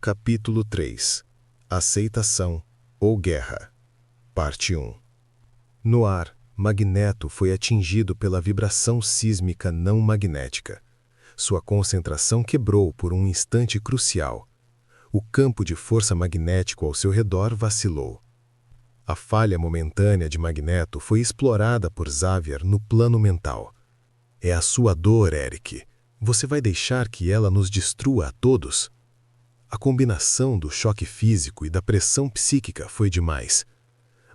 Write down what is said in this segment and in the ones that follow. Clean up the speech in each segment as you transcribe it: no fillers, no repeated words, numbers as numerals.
Capítulo 3. Aceitação ou Guerra. Parte 1. No ar, Magneto foi atingido pela vibração sísmica não magnética. Sua concentração quebrou por um instante crucial. O campo de força magnético ao seu redor vacilou. A falha momentânea de Magneto foi explorada por Xavier no plano mental. É a sua dor, Eric. Você vai deixar que ela nos destrua a todos? A combinação do choque físico e da pressão psíquica foi demais.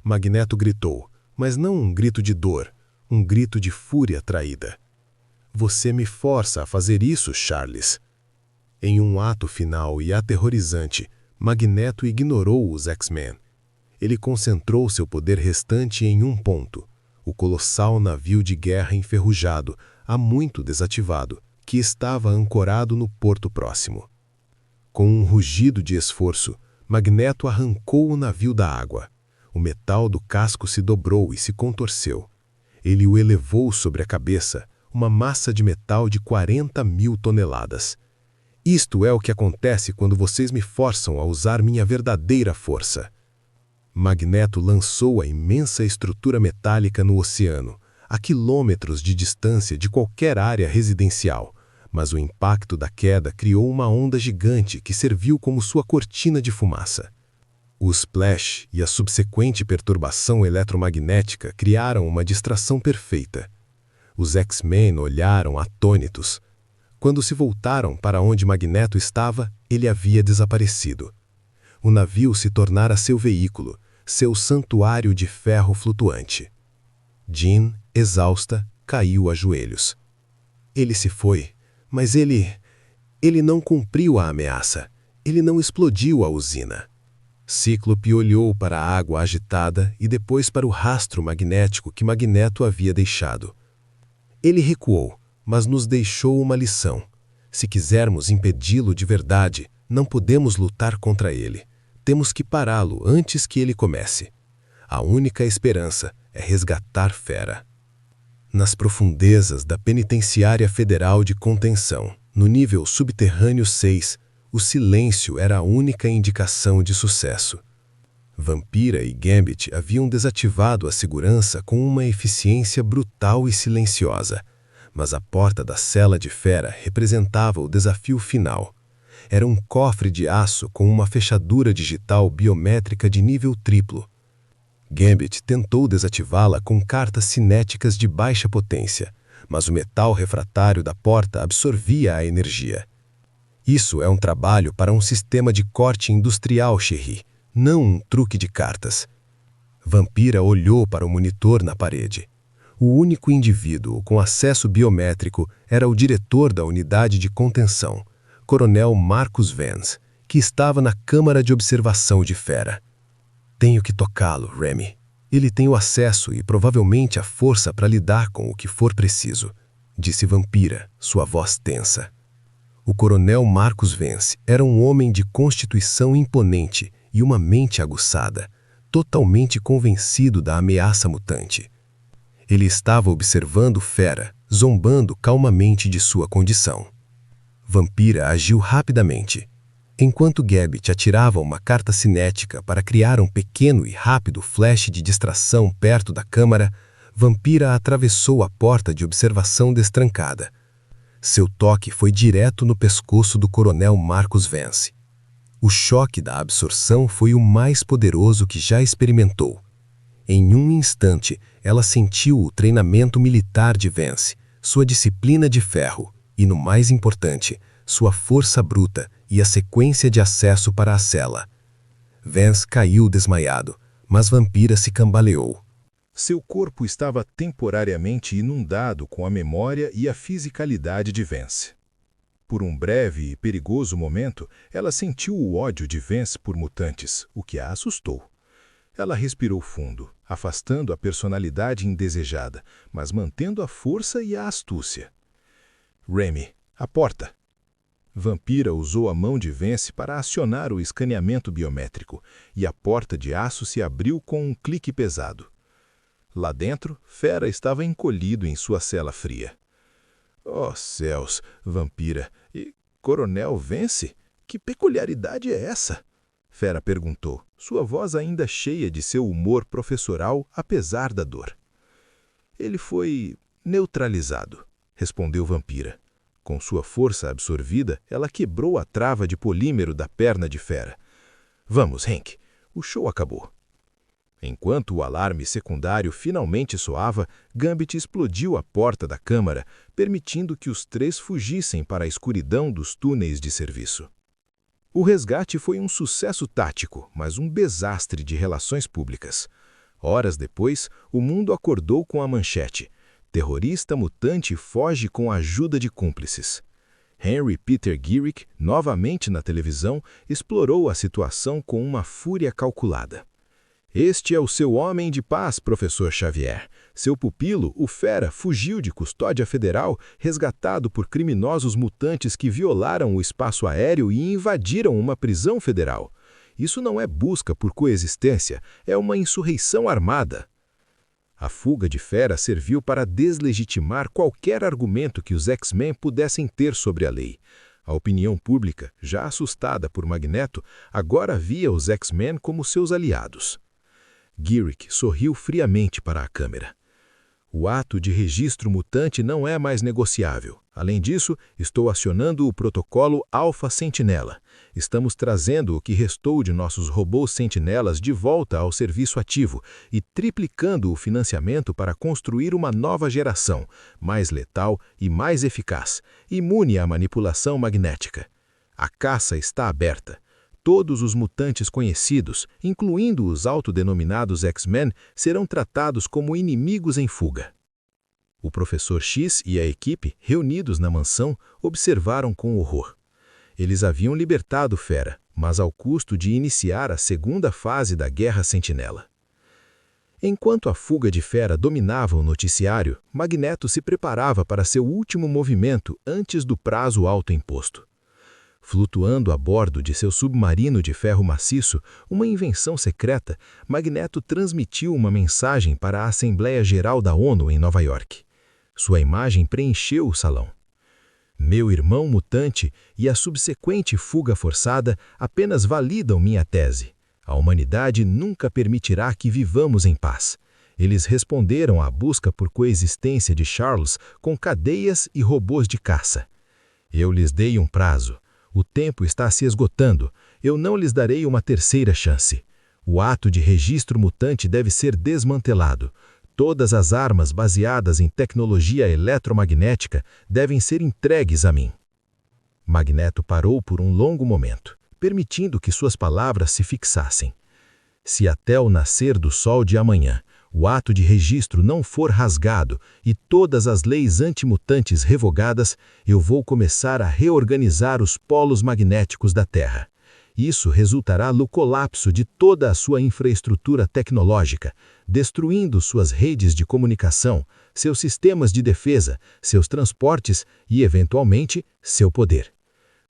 Magneto gritou, mas não um grito de dor, um grito de fúria traída. Você me força a fazer isso, Charles. Em um ato final e aterrorizante, Magneto ignorou os X-Men. Ele concentrou seu poder restante em um ponto, o colossal navio de guerra enferrujado, há muito desativado, que estava ancorado no porto próximo. Com um rugido de esforço, Magneto arrancou o navio da água. O metal do casco se dobrou e se contorceu. Ele o elevou sobre a cabeça, uma massa de metal de 40.000 toneladas. Isto é o que acontece quando vocês me forçam a usar minha verdadeira força. Magneto lançou a imensa estrutura metálica no oceano, a quilômetros de distância de qualquer área residencial, mas o impacto da queda criou uma onda gigante que serviu como sua cortina de fumaça. O splash e a subsequente perturbação eletromagnética criaram uma distração perfeita. Os X-Men olharam atônitos. Quando se voltaram para onde Magneto estava, ele havia desaparecido. O navio se tornara seu veículo, seu santuário de ferro flutuante. Jean, exausta, caiu a joelhos. Ele se foi, mas ele não cumpriu a ameaça. Ele não explodiu a usina. Cíclope olhou para a água agitada e depois para o rastro magnético que Magneto havia deixado. Ele recuou, mas nos deixou uma lição. Se quisermos impedi-lo de verdade, não podemos lutar contra ele. Temos que pará-lo antes que ele comece. A única esperança é resgatar Fera. Nas profundezas da Penitenciária Federal de Contenção, no nível subterrâneo 6, o silêncio era a única indicação de sucesso. Vampira e Gambit haviam desativado a segurança com uma eficiência brutal e silenciosa, mas a porta da cela de Fera representava o desafio final. Era um cofre de aço com uma fechadura digital biométrica de nível triplo. Gambit tentou desativá-la com cartas cinéticas de baixa potência, mas o metal refratário da porta absorvia a energia. Isso é um trabalho para um sistema de corte industrial, Sherry, não um truque de cartas. Vampira olhou para o monitor na parede. O único indivíduo com acesso biométrico era o diretor da unidade de contenção, Coronel Marcus Vance, que estava na câmara de observação de Fera. Tenho que tocá-lo, Remy. Ele tem o acesso e provavelmente a força para lidar com o que for preciso, disse Vampira, sua voz tensa. O coronel Marcus Vance era um homem de constituição imponente e uma mente aguçada, totalmente convencido da ameaça mutante. Ele estava observando Fera, zombando calmamente de sua condição. Vampira agiu rapidamente. Enquanto Gambit atirava uma carta cinética para criar um pequeno e rápido flash de distração perto da câmara, Vampira atravessou a porta de observação destrancada. Seu toque foi direto no pescoço do coronel Marcus Vance. O choque da absorção foi o mais poderoso que já experimentou. Em um instante, ela sentiu o treinamento militar de Vance, sua disciplina de ferro e, no mais importante, sua força bruta e a sequência de acesso para a cela. Vance caiu desmaiado, mas Vampira se cambaleou. Seu corpo estava temporariamente inundado com a memória e a fisicalidade de Vance. Por um breve e perigoso momento, ela sentiu o ódio de Vance por mutantes, o que a assustou. Ela respirou fundo, afastando a personalidade indesejada, mas mantendo a força e a astúcia. Remy, a porta! Vampira usou a mão de Vance para acionar o escaneamento biométrico, e a porta de aço se abriu com um clique pesado. Lá dentro, Fera estava encolhido em sua cela fria. Oh, céus, Vampira! E Coronel Vance? Que peculiaridade é essa? Fera perguntou, sua voz ainda cheia de seu humor professoral, apesar da dor. Ele foi neutralizado, respondeu Vampira. Com sua força absorvida, ela quebrou a trava de polímero da perna de Fera. Vamos, Hank, o show acabou. Enquanto o alarme secundário finalmente soava, Gambit explodiu a porta da câmara, permitindo que os três fugissem para a escuridão dos túneis de serviço. O resgate foi um sucesso tático, mas um desastre de relações públicas. Horas depois, o mundo acordou com a manchete: terrorista mutante foge com a ajuda de cúmplices. Henry Peter Girick, novamente na televisão, explorou a situação com uma fúria calculada. Este é o seu homem de paz, professor Xavier. Seu pupilo, o Fera, fugiu de custódia federal, resgatado por criminosos mutantes que violaram o espaço aéreo e invadiram uma prisão federal. Isso não é busca por coexistência, é uma insurreição armada. A fuga de Fera serviu para deslegitimar qualquer argumento que os X-Men pudessem ter sobre a lei. A opinião pública, já assustada por Magneto, agora via os X-Men como seus aliados. Girick sorriu friamente para a câmera. O ato de registro mutante não é mais negociável. Além disso, estou acionando o protocolo Alpha Sentinela. Estamos trazendo o que restou de nossos robôs sentinelas de volta ao serviço ativo e triplicando o financiamento para construir uma nova geração, mais letal e mais eficaz, imune à manipulação magnética. A caça está aberta. Todos os mutantes conhecidos, incluindo os autodenominados X-Men, serão tratados como inimigos em fuga. O professor X e a equipe, reunidos na mansão, observaram com horror. Eles haviam libertado Fera, mas ao custo de iniciar a segunda fase da Guerra Sentinela. Enquanto a fuga de Fera dominava o noticiário, Magneto se preparava para seu último movimento antes do prazo autoimposto. Flutuando a bordo de seu submarino de ferro maciço, uma invenção secreta, Magneto transmitiu uma mensagem para a Assembleia Geral da ONU em Nova York. Sua imagem preencheu o salão. Meu irmão mutante e a subsequente fuga forçada apenas validam minha tese. A humanidade nunca permitirá que vivamos em paz. Eles responderam à busca por coexistência de Charles com cadeias e robôs de caça. Eu lhes dei um prazo. O tempo está se esgotando. Eu não lhes darei uma terceira chance. O ato de registro mutante deve ser desmantelado. Todas as armas baseadas em tecnologia eletromagnética devem ser entregues a mim. Magneto parou por um longo momento, permitindo que suas palavras se fixassem. Se até o nascer do sol de amanhã, o ato de registro não for rasgado e todas as leis antimutantes revogadas, eu vou começar a reorganizar os polos magnéticos da Terra. Isso resultará no colapso de toda a sua infraestrutura tecnológica, destruindo suas redes de comunicação, seus sistemas de defesa, seus transportes e, eventualmente, seu poder.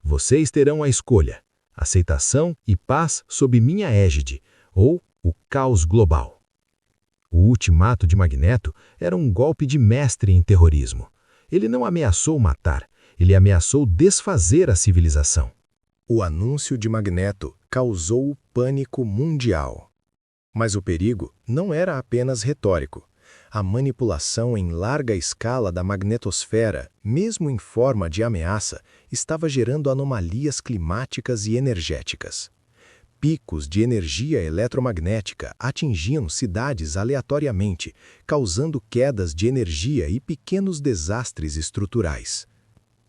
Vocês terão a escolha: aceitação e paz sob minha égide, ou o caos global. O ultimato de Magneto era um golpe de mestre em terrorismo. Ele não ameaçou matar, ele ameaçou desfazer a civilização. O anúncio de Magneto causou pânico mundial. Mas o perigo não era apenas retórico. A manipulação em larga escala da magnetosfera, mesmo em forma de ameaça, estava gerando anomalias climáticas e energéticas. Picos de energia eletromagnética atingiam cidades aleatoriamente, causando quedas de energia e pequenos desastres estruturais.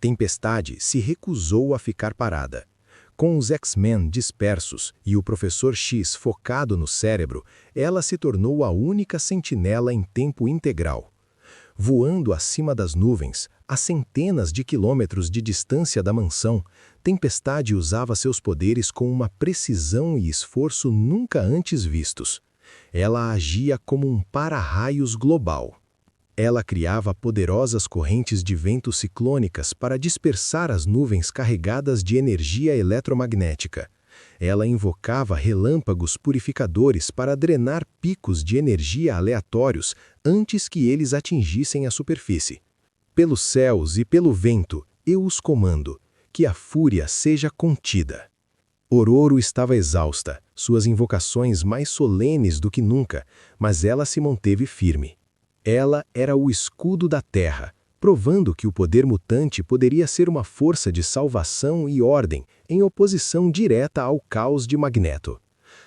Tempestade se recusou a ficar parada. Com os X-Men dispersos e o Professor X focado no cérebro, ela se tornou a única sentinela em tempo integral. Voando acima das nuvens, a centenas de quilômetros de distância da mansão, Tempestade usava seus poderes com uma precisão e esforço nunca antes vistos. Ela agia como um para-raios global. Ela criava poderosas correntes de vento ciclônicas para dispersar as nuvens carregadas de energia eletromagnética. Ela invocava relâmpagos purificadores para drenar picos de energia aleatórios antes que eles atingissem a superfície. Pelos céus e pelo vento, eu os comando. que a fúria seja contida. Ororo estava exausta, suas invocações mais solenes do que nunca, mas ela se manteve firme. Ela era o escudo da terra, provando que o poder mutante poderia ser uma força de salvação e ordem, em oposição direta ao caos de Magneto.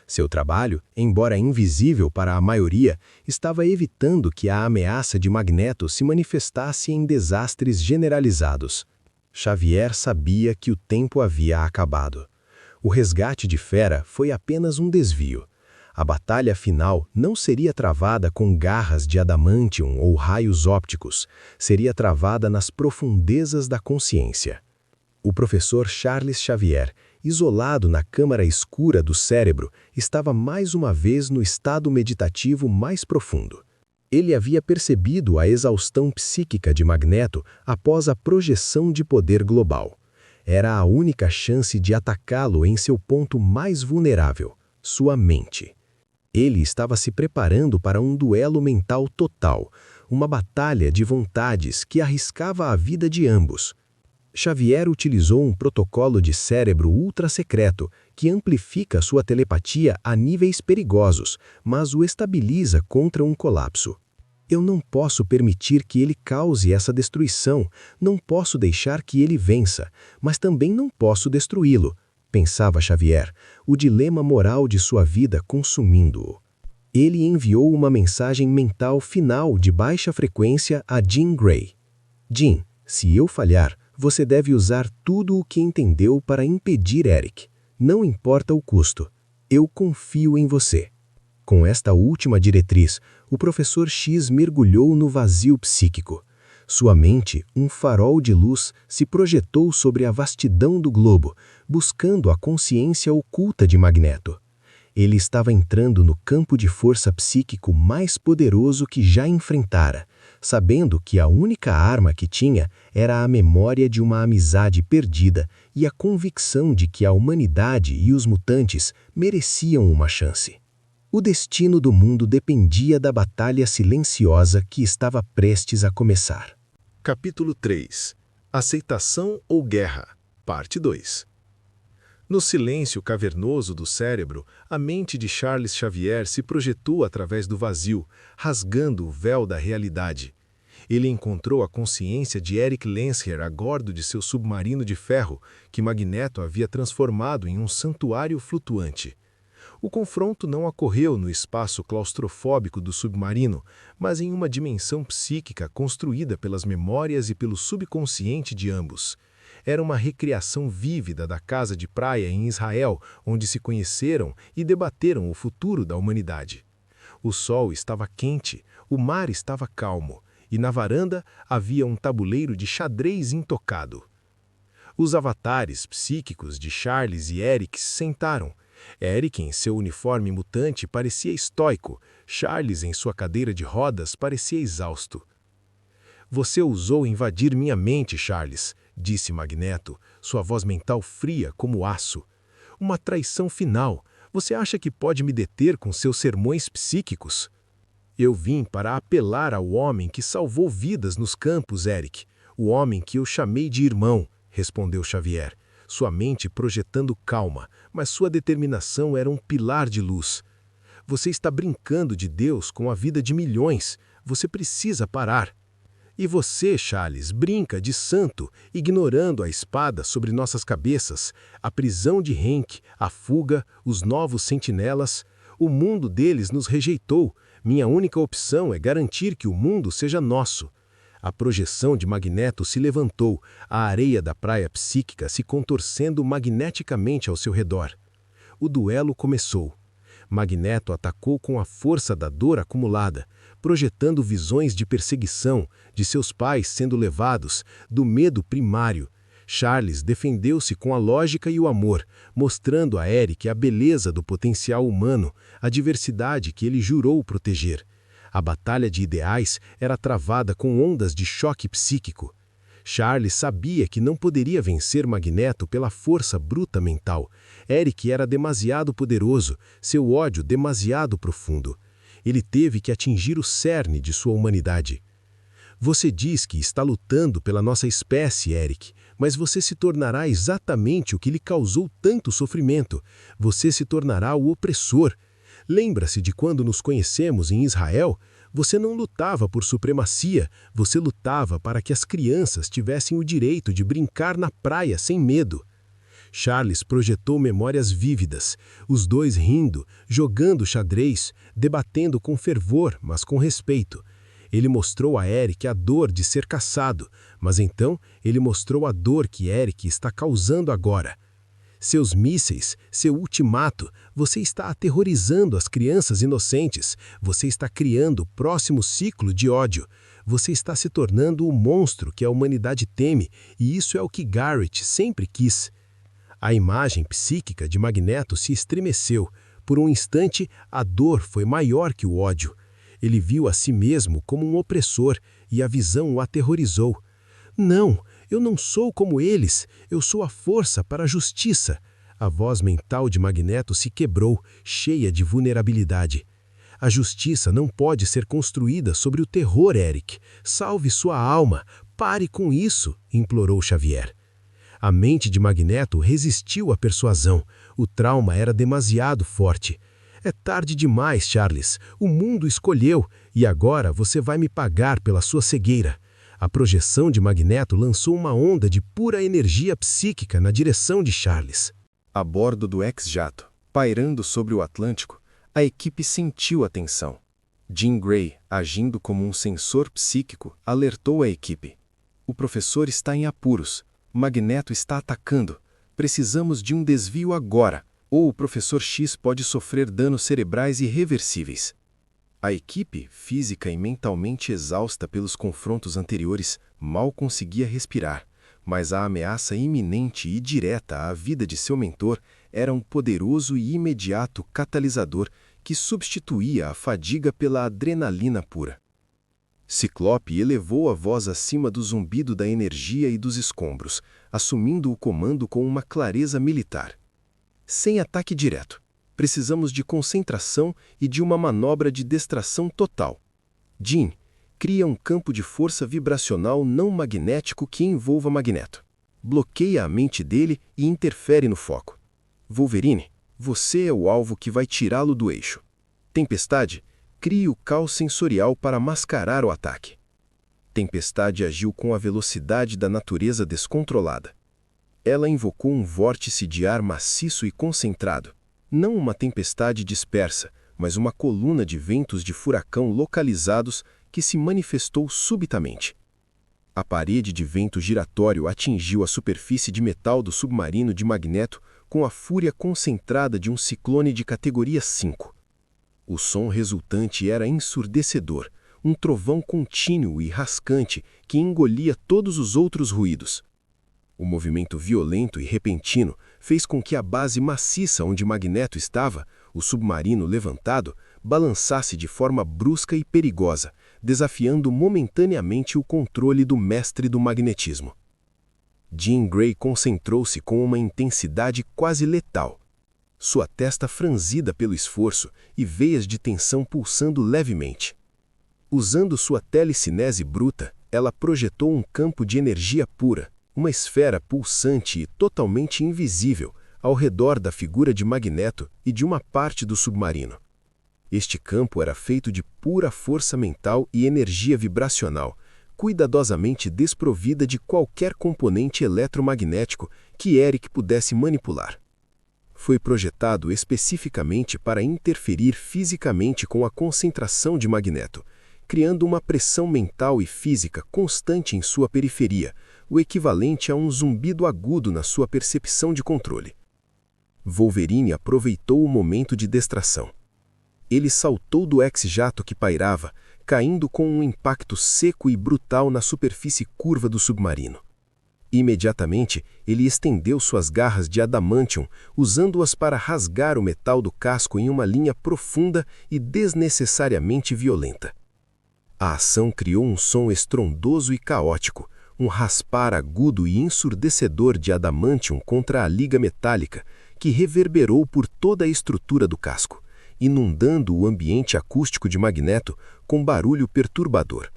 Seu trabalho, embora invisível para a maioria, estava evitando que a ameaça de Magneto se manifestasse em desastres generalizados. Xavier sabia que o tempo havia acabado. O resgate de Fera foi apenas um desvio. A batalha final não seria travada com garras de adamantium ou raios ópticos, seria travada nas profundezas da consciência. O professor Charles Xavier, isolado na câmara escura do cérebro, estava mais uma vez no estado meditativo mais profundo. Ele havia percebido a exaustão psíquica de Magneto após a projeção de poder global. Era a única chance de atacá-lo em seu ponto mais vulnerável, sua mente. Ele estava se preparando para um duelo mental total, uma batalha de vontades que arriscava a vida de ambos. Xavier utilizou um protocolo de cérebro ultra-secreto que amplifica sua telepatia a níveis perigosos, mas o estabiliza contra um colapso. Eu não posso permitir que ele cause essa destruição, não posso deixar que ele vença, mas também não posso destruí-lo, pensava Xavier, o dilema moral de sua vida consumindo-o. Ele enviou uma mensagem mental final de baixa frequência a Jean Grey. Jean, se eu falhar, você deve usar tudo o que entendeu para impedir Eric. Não importa o custo. Eu confio em você. Com esta última diretriz, o professor X mergulhou no vazio psíquico. Sua mente, um farol de luz, se projetou sobre a vastidão do globo, buscando a consciência oculta de Magneto. Ele estava entrando no campo de força psíquico mais poderoso que já enfrentara, sabendo que a única arma que tinha era a memória de uma amizade perdida e a convicção de que a humanidade e os mutantes mereciam uma chance. O destino do mundo dependia da batalha silenciosa que estava prestes a começar. Capítulo 3. Aceitação ou guerra? Parte 2. No silêncio cavernoso do cérebro, a mente de Charles Xavier se projetou através do vazio, rasgando o véu da realidade. Ele encontrou a consciência de Eric Lensher a bordo de seu submarino de ferro, que Magneto havia transformado em um santuário flutuante. O confronto não ocorreu no espaço claustrofóbico do submarino, mas em uma dimensão psíquica construída pelas memórias e pelo subconsciente de ambos. Era uma recriação vívida da casa de praia em Israel, onde se conheceram e debateram o futuro da humanidade. O sol estava quente, o mar estava calmo, e na varanda havia um tabuleiro de xadrez intocado. Os avatares psíquicos de Charles e Eric se sentaram. Eric, em seu uniforme mutante, parecia estoico. Charles, em sua cadeira de rodas, parecia exausto. Você ousou invadir minha mente, Charles, disse Magneto, sua voz mental fria como aço. Uma traição final. Você acha que pode me deter com seus sermões psíquicos? Eu vim para apelar ao homem que salvou vidas nos campos, Eric. O homem que eu chamei de irmão, respondeu Xavier. Sua mente projetando calma, mas sua determinação era um pilar de luz. Você está brincando de Deus com a vida de milhões. Você precisa parar. E você, Charles, brinca de santo, ignorando a espada sobre nossas cabeças, a prisão de Hank, a fuga, os novos sentinelas. O mundo deles nos rejeitou. Minha única opção é garantir que o mundo seja nosso. A projeção de Magneto se levantou, a areia da praia psíquica se contorcendo magneticamente ao seu redor. O duelo começou. Magneto atacou com a força da dor acumulada, projetando visões de perseguição, de seus pais sendo levados, do medo primário. Charles defendeu-se com a lógica e o amor, mostrando a Eric a beleza do potencial humano, a diversidade que ele jurou proteger. A batalha de ideais era travada com ondas de choque psíquico. Charles sabia que não poderia vencer Magneto pela força bruta mental. Eric era demasiado poderoso, seu ódio demasiado profundo. Ele teve que atingir o cerne de sua humanidade. Você diz que está lutando pela nossa espécie, Eric, mas você se tornará exatamente o que lhe causou tanto sofrimento. Você se tornará o opressor. Lembra-se de quando nos conhecemos em Israel? Você não lutava por supremacia, você lutava para que as crianças tivessem o direito de brincar na praia sem medo. Charles projetou memórias vívidas, os dois rindo, jogando xadrez, debatendo com fervor, mas com respeito. Ele mostrou a Eric a dor de ser caçado, mas então ele mostrou a dor que Eric está causando agora. Seus mísseis, seu ultimato, você está aterrorizando as crianças inocentes, você está criando o próximo ciclo de ódio, você está se tornando o monstro que a humanidade teme, e isso é o que Garrett sempre quis. A imagem psíquica de Magneto se estremeceu. Por um instante, a dor foi maior que o ódio. Ele viu a si mesmo como um opressor e a visão o aterrorizou. Não, eu não sou como eles, eu sou a força para a justiça. A voz mental de Magneto se quebrou, cheia de vulnerabilidade. A justiça não pode ser construída sobre o terror, Eric. Salve sua alma, pare com isso, implorou Xavier. A mente de Magneto resistiu à persuasão. O trauma era demasiado forte. É tarde demais, Charles. O mundo escolheu, e agora você vai me pagar pela sua cegueira. A projeção de Magneto lançou uma onda de pura energia psíquica na direção de Charles. A bordo do X-Jato, pairando sobre o Atlântico, a equipe sentiu a tensão. Jean Grey, agindo como um sensor psíquico, alertou a equipe. O professor está em apuros. Magneto está atacando. Precisamos de um desvio agora, ou o Professor X pode sofrer danos cerebrais irreversíveis. A equipe, física e mentalmente exausta pelos confrontos anteriores, mal conseguia respirar, mas a ameaça iminente e direta à vida de seu mentor era um poderoso e imediato catalisador que substituía a fadiga pela adrenalina pura. Ciclope elevou a voz acima do zumbido da energia e dos escombros, assumindo o comando com uma clareza militar. Sem ataque direto. Precisamos de concentração e de uma manobra de distração total. Jean, cria um campo de força vibracional não magnético que envolva Magneto. Bloqueia a mente dele e interfere no foco. Wolverine, você é o alvo que vai tirá-lo do eixo. Tempestade, crie o caos sensorial para mascarar o ataque. Tempestade agiu com a velocidade da natureza descontrolada. Ela invocou um vórtice de ar maciço e concentrado. Não uma tempestade dispersa, mas uma coluna de ventos de furacão localizados que se manifestou subitamente. A parede de vento giratório atingiu a superfície de metal do submarino de Magneto com a fúria concentrada de um ciclone de categoria 5. O som resultante era ensurdecedor, um trovão contínuo e rascante que engolia todos os outros ruídos. O movimento violento e repentino fez com que a base maciça onde Magneto estava, o submarino levantado, balançasse de forma brusca e perigosa, desafiando momentaneamente o controle do mestre do magnetismo. Jean Grey concentrou-se com uma intensidade quase letal. Sua testa franzida pelo esforço e veias de tensão pulsando levemente. Usando sua telecinese bruta, ela projetou um campo de energia pura, uma esfera pulsante e totalmente invisível, ao redor da figura de Magneto e de uma parte do submarino. Este campo era feito de pura força mental e energia vibracional, cuidadosamente desprovida de qualquer componente eletromagnético que Eric pudesse manipular. Foi projetado especificamente para interferir fisicamente com a concentração de Magneto, criando uma pressão mental e física constante em sua periferia, o equivalente a um zumbido agudo na sua percepção de controle. Wolverine aproveitou o momento de distração. Ele saltou do X-Jato que pairava, caindo com um impacto seco e brutal na superfície curva do submarino. Imediatamente, ele estendeu suas garras de adamantium, usando-as para rasgar o metal do casco em uma linha profunda e desnecessariamente violenta. A ação criou um som estrondoso e caótico, um raspar agudo e ensurdecedor de adamantium contra a liga metálica, que reverberou por toda a estrutura do casco, inundando o ambiente acústico de Magneto com barulho perturbador.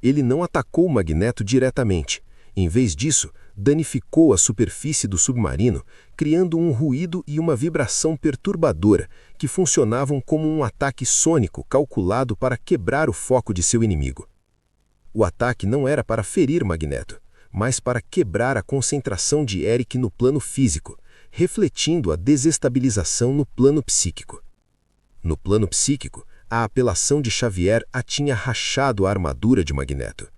Ele não atacou Magneto diretamente. Em vez disso, danificou a superfície do submarino, criando um ruído e uma vibração perturbadora que funcionavam como um ataque sônico calculado para quebrar o foco de seu inimigo. O ataque não era para ferir Magneto, mas para quebrar a concentração de Eric no plano físico, refletindo a desestabilização no plano psíquico. No plano psíquico, a apelação de Xavier a tinha rachado a armadura de Magneto.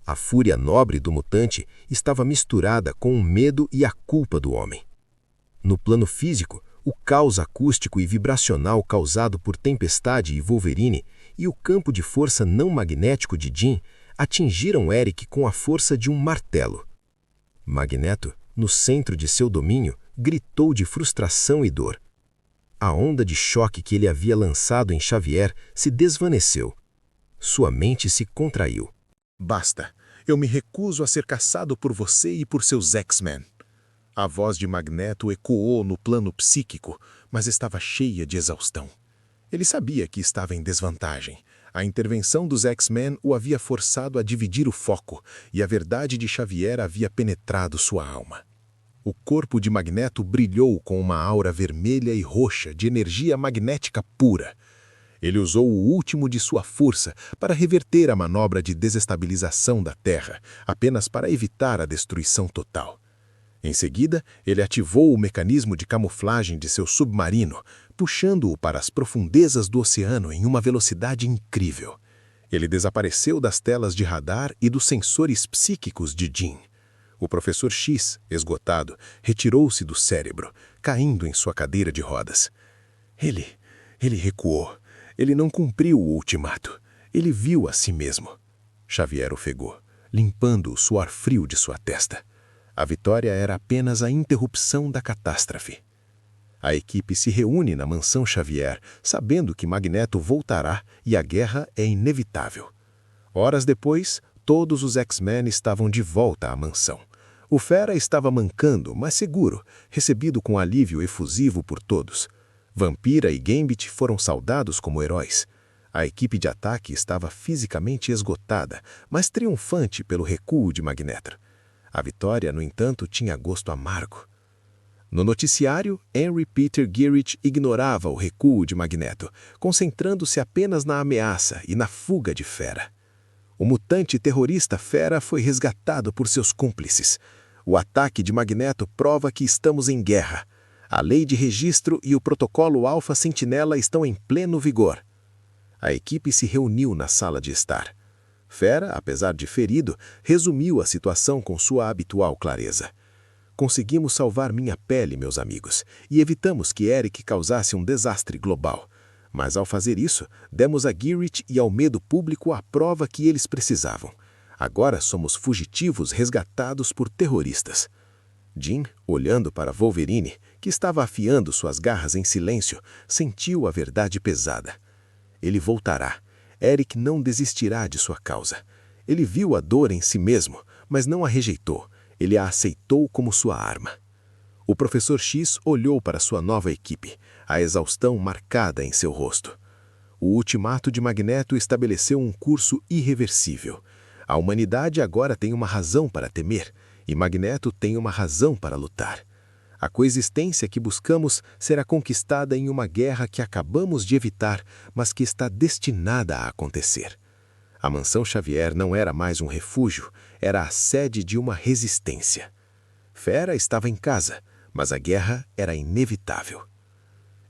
A fúria nobre do mutante estava misturada com o medo e a culpa do homem. No plano físico, o caos acústico e vibracional causado por Tempestade e Wolverine e o campo de força não magnético de Jean atingiram Eric com a força de um martelo. Magneto, no centro de seu domínio, gritou de frustração e dor. A onda de choque que ele havia lançado em Xavier se desvaneceu. Sua mente se contraiu. Basta. Eu me recuso a ser caçado por você e por seus X-Men. A voz de Magneto ecoou no plano psíquico, mas estava cheia de exaustão. Ele sabia que estava em desvantagem. A intervenção dos X-Men o havia forçado a dividir o foco, e a verdade de Xavier havia penetrado sua alma. O corpo de Magneto brilhou com uma aura vermelha e roxa de energia magnética pura. Ele usou o último de sua força para reverter a manobra de desestabilização da Terra, apenas para evitar a destruição total. Em seguida, ele ativou o mecanismo de camuflagem de seu submarino, puxando-o para as profundezas do oceano em uma velocidade incrível. Ele desapareceu das telas de radar e dos sensores psíquicos de Jean. O Professor X, esgotado, retirou-se do cérebro, caindo em sua cadeira de rodas. Ele recuou. Ele não cumpriu o ultimato. Ele viu a si mesmo. Xavier ofegou, limpando o suor frio de sua testa. A vitória era apenas a interrupção da catástrofe. A equipe se reúne na mansão Xavier, sabendo que Magneto voltará e a guerra é inevitável. Horas depois, todos os X-Men estavam de volta à mansão. O Fera estava mancando, mas seguro, recebido com alívio efusivo por todos. Vampira e Gambit foram saudados como heróis. A equipe de ataque estava fisicamente esgotada, mas triunfante pelo recuo de Magneto. A vitória, no entanto, tinha gosto amargo. No noticiário, Henry Peter Gyrich ignorava o recuo de Magneto, concentrando-se apenas na ameaça e na fuga de Fera. O mutante terrorista Fera foi resgatado por seus cúmplices. O ataque de Magneto prova que estamos em guerra. A lei de registro e o protocolo Alpha Sentinela estão em pleno vigor. A equipe se reuniu na sala de estar. Fera, apesar de ferido, resumiu a situação com sua habitual clareza. Conseguimos salvar minha pele, meus amigos, e evitamos que Eric causasse um desastre global. Mas ao fazer isso, demos a Gyrich e ao medo público a prova que eles precisavam. Agora somos fugitivos resgatados por terroristas. Jean, olhando para Wolverine, que estava afiando suas garras em silêncio, sentiu a verdade pesada. Ele voltará. Eric não desistirá de sua causa. Ele viu a dor em si mesmo, mas não a rejeitou. Ele a aceitou como sua arma. O Professor X olhou para sua nova equipe, a exaustão marcada em seu rosto. O ultimato de Magneto estabeleceu um curso irreversível. A humanidade agora tem uma razão para temer, e Magneto tem uma razão para lutar. A coexistência que buscamos será conquistada em uma guerra que acabamos de evitar, mas que está destinada a acontecer. A mansão Xavier não era mais um refúgio, era a sede de uma resistência. Fera estava em casa, mas a guerra era inevitável.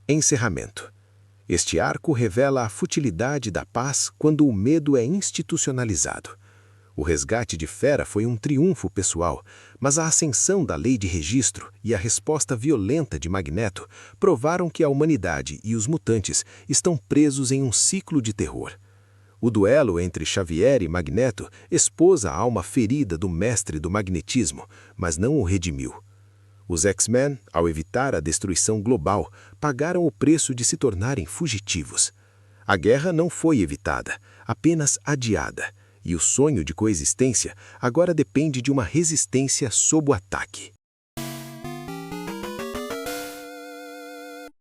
Encerramento. Este arco revela a futilidade da paz quando o medo é institucionalizado. O resgate de Fera foi um triunfo pessoal, mas a ascensão da lei de registro e a resposta violenta de Magneto provaram que a humanidade e os mutantes estão presos em um ciclo de terror. O duelo entre Xavier e Magneto expôs a alma ferida do mestre do magnetismo, mas não o redimiu. Os X-Men, ao evitar a destruição global, pagaram o preço de se tornarem fugitivos. A guerra não foi evitada, apenas adiada. E o sonho de coexistência agora depende de uma resistência sob o ataque.